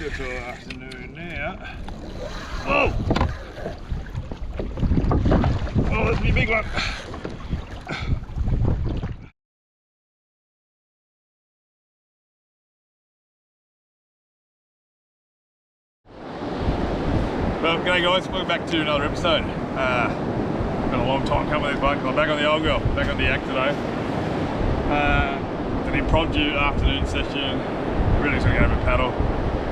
Good for afternoon now. Oh! Oh, that's a big one. Well, g'day guys, welcome back to another episode. Been a long time coming this way. I'm back on the old girl, back on the Kayak today. It's an impromptu afternoon session. Really just going to go over a paddle,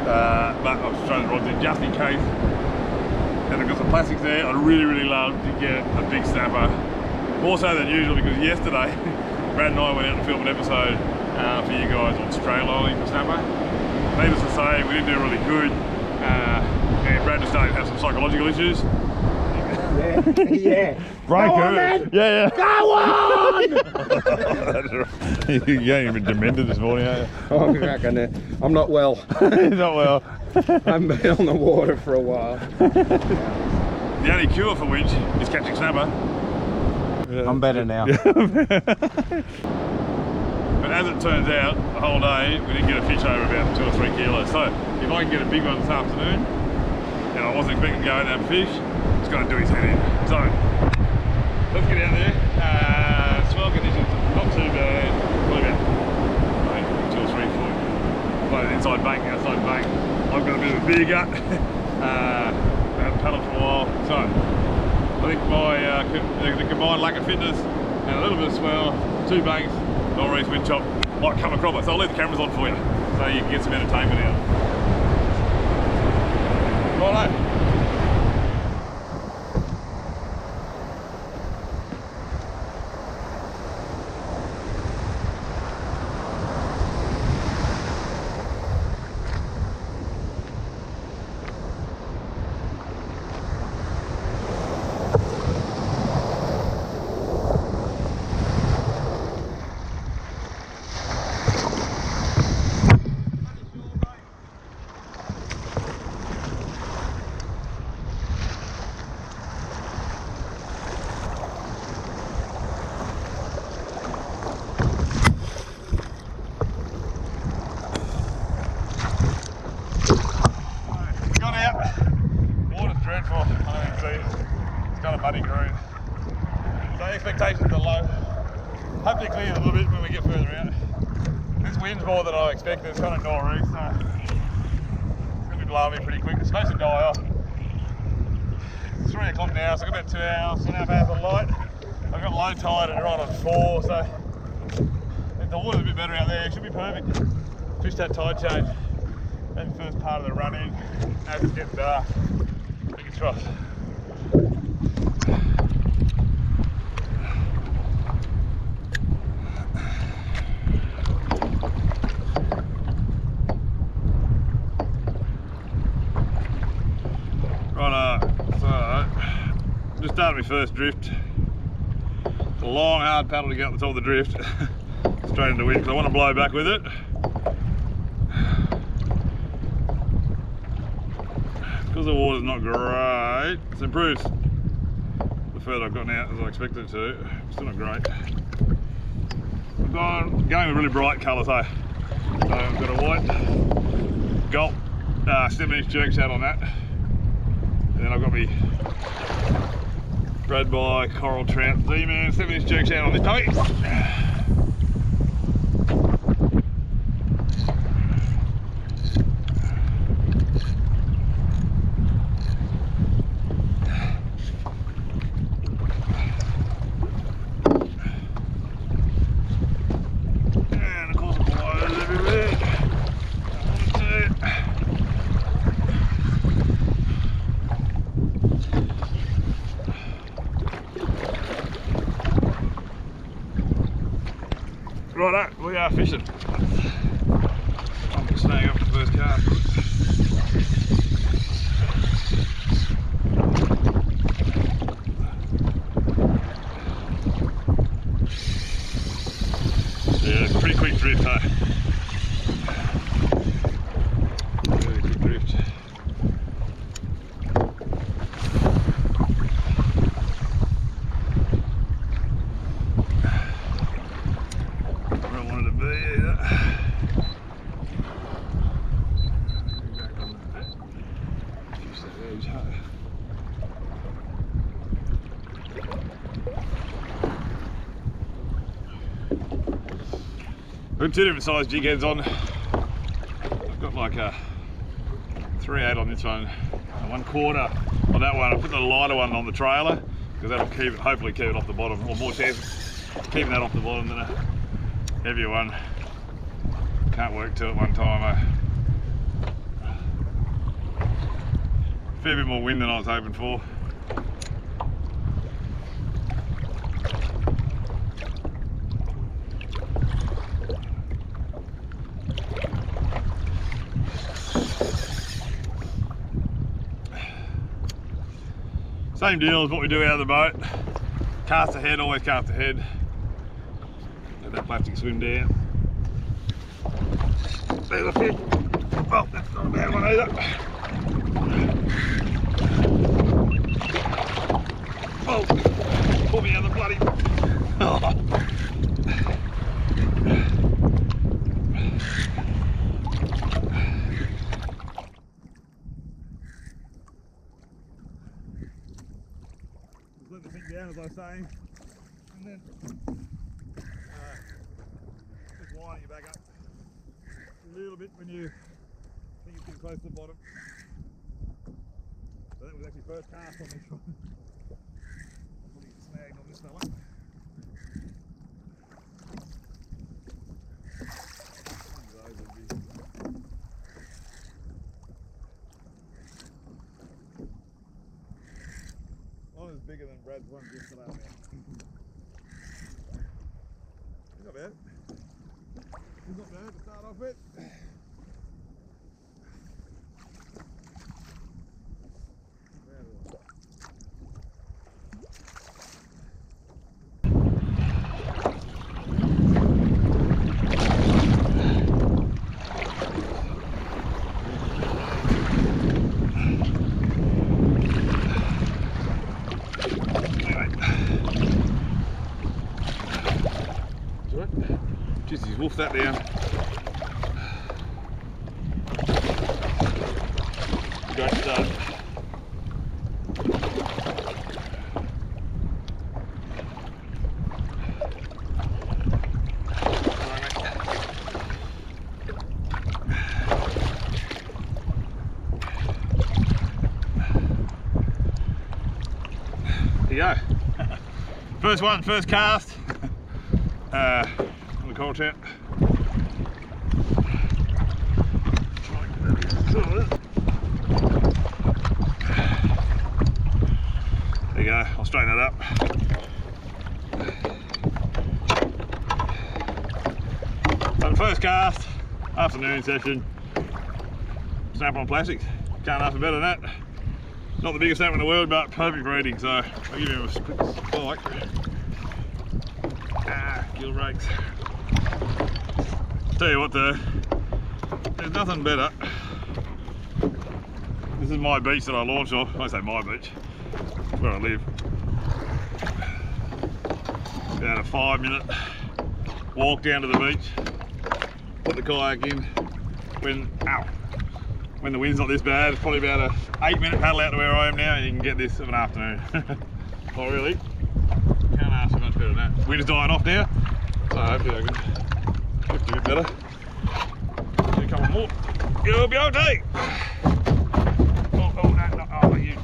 but I was throwing the rods in just in case. And I've got some plastics there. I'd really love to get a big snapper, more so than usual, because yesterday Brad and I went out and filmed an episode for you guys on straight lining for snapper. Needless to say, we didn't do really good. And Brad just started to have some psychological issues. Yeah. Break Go her. on, man. Yeah. Go on! That's right. You're getting a bit demented this morning, aren't you? I'm reckon I'm not well. He's not well. I haven't been on the water for a while. The only cure for winch is catching snapper. I'm better now. But as it turns out, the whole day we didn't get a fish over about 2 or 3 kilos. So if I can get a big one this afternoon, and I wasn't expecting to go out and have a fish, it's going to do his head in. So let's get out there. Swell conditions, not too bad. Probably about 2 or 3 foot. Playing an inside bank, outside bank. I've got a bit of a beer gut. I haven't paddled for a while. So I think my the combined lack of fitness and a little bit of swell, 2 banks, northeast wind chop might come a cropper. So I'll leave the cameras on for you so you can get some entertainment out. Righto. Expectations are low. Hopefully it clears a little bit when we get further out. This wind's more than I expected. It's kind of northeast, so it's going to be blowing me pretty quick. It's supposed to die off. It's 3 o'clock now, so I've got about 2 hours, 2.5 hours of light. I've got low tide at right on 4, so if the water's a bit better out there, it should be perfect. Fish that tide change. That's the first part of the run in as it's getting dark. Fingers crossed. Just started my first drift. It's a long, hard paddle to get up the top of the drift, straight into wind, because I want to blow back with it. Because the water's not great, it's improved the further I've gotten out as I expected it to. Still not great. I've going with really bright colours, eh? So I've got a white gulp 7-inch jerk shad on that. And then I've got me bred by coral trout Z-Man 7-inch jerk shad on this puppy. And of course it blows everywhere. Righto, we are fishing. I'm staying up the first cast. Yeah, it's a pretty quick drift, huh? Really quick drift. Where I wanted to be, yeah. Back on Got two different size jig heads on. I've got like a 3/8 on this one, and 1/4 on that one. I put the lighter one on the trailer because that'll keep it, hopefully keep it off the bottom, or more chance of keeping that off the bottom than a heavier one. Can't work two at one time. Fair bit more wind than I was hoping for. Same deal as what we do out of the boat. Cast ahead, always cast ahead. Let that plastic swim down. There's a fish. Well, that's not a bad one either. Oh, pull me out of the bloody. Oh. Let the thing down as I was saying, and then just winding it back up a little bit when you think it's getting close to the bottom. So that was actually first cast on this one. I'm putting it snagged on this fella. One is bigger than Brad's one yesterday. He's not bad. He's not bad to start off with. Just wolf that down. Great start. There you go. First one, first cast. On the coral trout. There you go, I'll straighten that up. So first cast, afternoon session, snap on plastics. Can't ask for better than that. Not the biggest snap in the world, but perfect for eating, so I'll give him a quick spike. Gill rakes. Tell you what though, there's nothing better. This is my beach that I launched off. I say my beach, it's where I live. About a 5-minute walk down to the beach. Put the kayak in. When the wind's not this bad, it's probably about a 8-minute paddle out to where I am now, and you can get this of an afternoon. Oh really? Can't ask for much better than that. Wind's dying off now, so hopefully I can lift a bit better. Do a couple more. You'll be okay. Oh, you.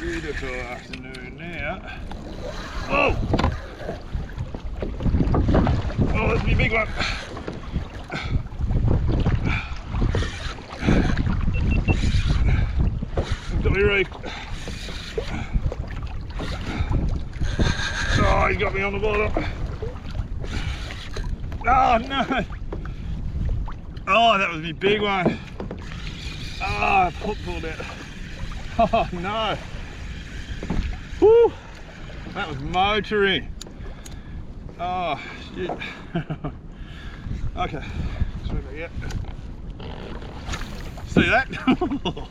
Beautiful afternoon now. Whoa! Oh, that's my big one. Got me reefed. Oh, he's got me on the bottom. Oh no! Oh, that was my big one. Oh, hook pulled out. Oh no! Woo! That was motoring. Oh shit. Okay. Yeah. See that? Oh,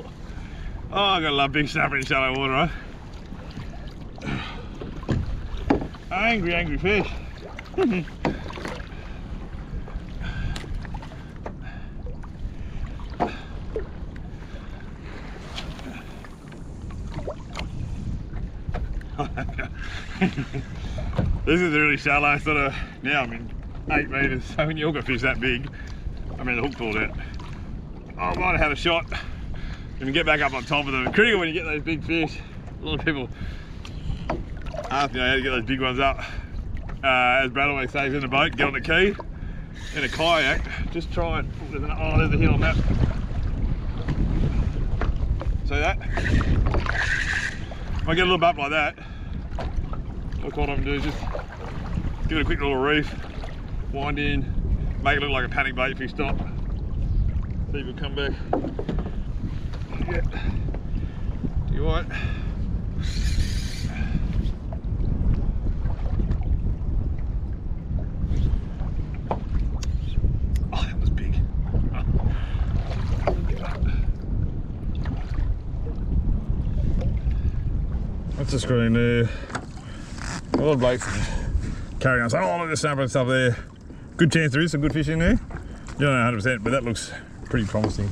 I gotta love big snapper in shallow water, right? Angry fish. This is really shallow, sort of. Now I'm in 8 metres, so when you hook a fish that big, I mean the hook pulled out. I might have had a shot and get back up on top of them. Critical when you get those big fish. A lot of people ask me how to get those big ones up. As Brad always says, in a boat, get on the key, in a kayak, just try and, there's a hill on that. See that? If I get a little bump like that, look what I'm doing is just give it a quick little reef, wind in, make it look like a panic bait if you stop. See if it'll come back. Yeah. You alright? Oh, that was big. That's the screen there. A lot of blokes carrying on saying, oh look at the snapper and stuff there. Good chance there is some good fish in there. You don't know 100%, but that looks pretty promising.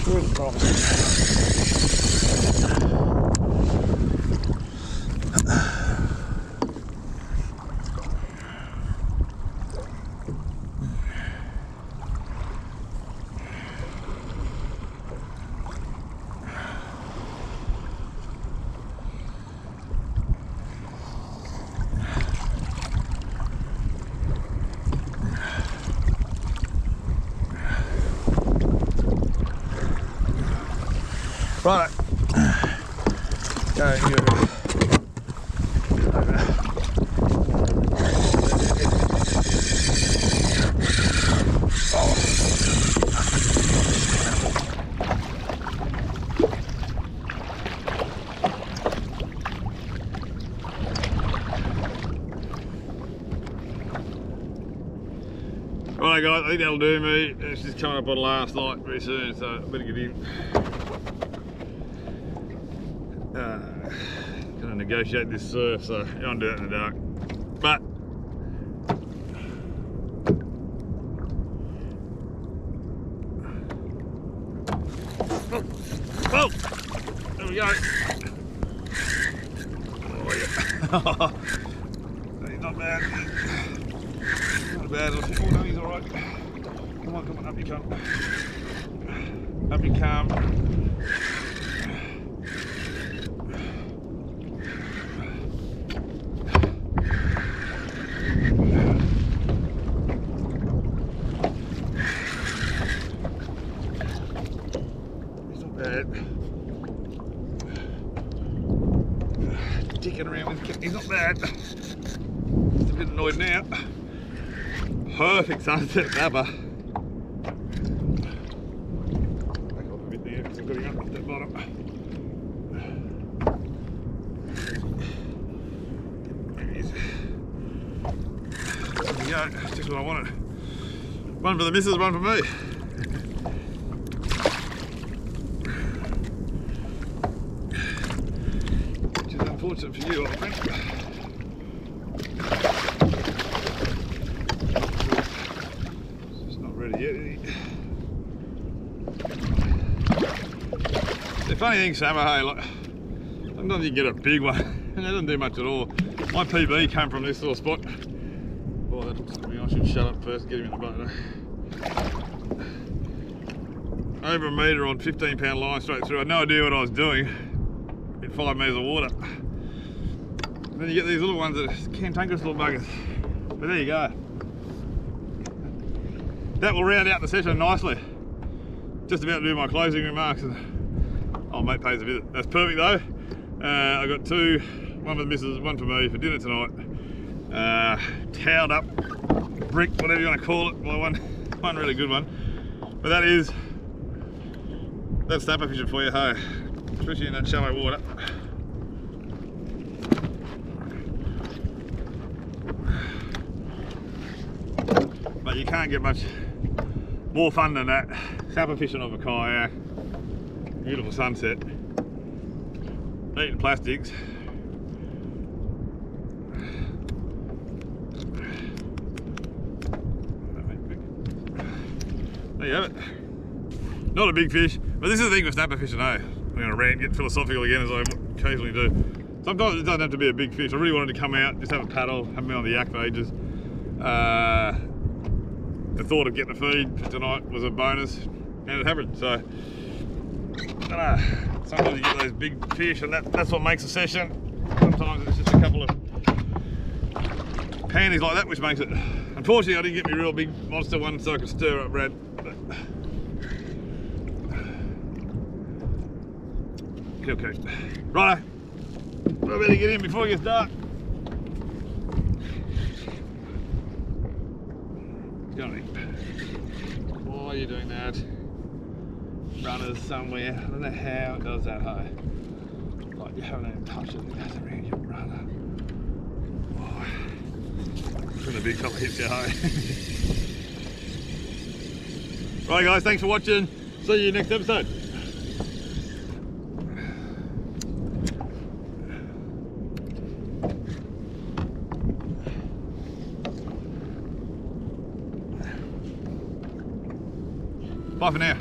Really promising. Right, go here. Right guys, I think that'll do me. It's just coming up on last night very soon, so I better get in. Gonna negotiate this surf, so you don't do it in the dark. But oh, there we go. Oh yeah. He's not bad. Not bad. Oh no, he's alright. Come on, up you come. Up you come. Dicking around with, he's not bad. He's a bit annoyed now. Perfect sunset snapper. Back off a bit there because I've got him up that bottom. There he is. There we go, that's just what I wanted. One for the missus, one for me. Unfortunate for you, old friend. It's not ready yet, is he? The funny thing, Sam, hey, like, sometimes you get a big one and it doesn't do much at all. My PB came from this little spot. Oh, that looks like me. I should shut up first and get him in the boat. Over a metre on 15-pound line straight through. I had no idea what I was doing. In 5 metres of water. And then you get these little ones that are cantankerous little buggers. But there you go. That will round out the session nicely. Just about to do my closing remarks. And oh, mate pays a visit. That's perfect though. I got two, one for the missus, one for me for dinner tonight. Towed up, brick, whatever you want to call it. Well, one really good one. But that's snapper fishing for you, hey. Especially in that shallow water. But you can't get much more fun than that. Snapper fishing off a kayak. Beautiful sunset. Eating plastics. There you have it. Not a big fish, but this is the thing with snapper fishing, eh? I'm going to rant, get philosophical again as I occasionally do. Sometimes it doesn't have to be a big fish. I really wanted to come out, just have a paddle, haven't been on the yak for ages. The thought of getting the feed for tonight was a bonus, and it happened. So, I don't know, sometimes you get those big fish, and that's what makes a session. Sometimes it's just a couple of panties like that which makes it. Unfortunately, I didn't get me real big monster one so I could stir up Brad. Okay. Righto. I better get in before it gets dark. Johnny, why are you doing that? Runners somewhere. I don't know how it does that, hey? Like you haven't even touched it, it goes around your runner. Oh. When a big fella hits you, hey? Right guys, thanks for watching. See you next episode. Bye for now.